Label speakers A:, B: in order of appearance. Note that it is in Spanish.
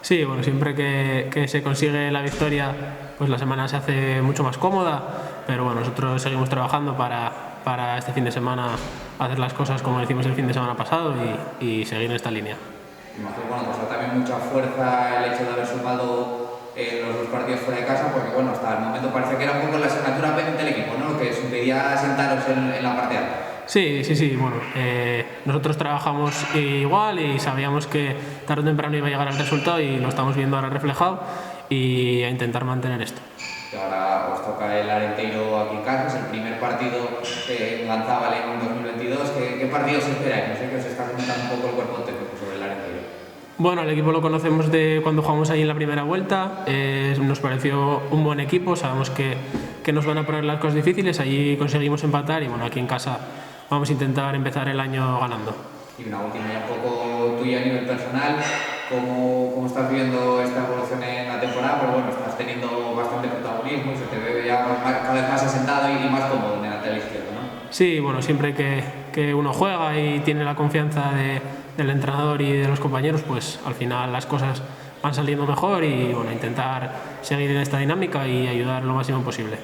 A: Sí, bueno, siempre que se consigue la victoria, pues la semana se hace mucho más cómoda, pero bueno, nosotros seguimos trabajando para este fin de semana hacer las cosas como decimos el fin de semana pasado y seguir en esta línea.
B: Imagino, bueno, pues también mucha fuerza el hecho de haber sumado los dos partidos fuera de casa, porque bueno, hasta el momento parece que era un poco la asignatura pendiente del equipo, ¿no? Que os impedía sentaros en la parte alta.
A: Sí, bueno, nosotros trabajamos igual y sabíamos que tarde o temprano iba a llegar el resultado y lo estamos viendo ahora reflejado y a intentar mantener esto.
B: Y ahora os toca el Arenteiro aquí en casa, es el primer partido en Lanzábal en 2022. ¿Qué partidos esperáis? No sé, que os está comentando un poco el cuerpo técnico sobre el Arenteiro.
A: Bueno, el equipo lo conocemos de cuando jugamos ahí en la primera vuelta, nos pareció un buen equipo, sabemos que nos van a poner las cosas difíciles, allí conseguimos empatar y bueno, aquí en casa vamos a intentar empezar el año ganando.
B: Y una última ya un poco tuya a nivel personal, ¿cómo estás viendo esta evolución en la temporada? Pues bueno, estás teniendo bastante protagonismo, se te ve ya cada vez más asentado y más cómodo en el lateral izquierdo, ¿no?
A: Sí, bueno, siempre que uno juega y tiene la confianza del entrenador y de los compañeros, pues al final las cosas van saliendo mejor y bueno, intentar seguir en esta dinámica y ayudar lo máximo posible.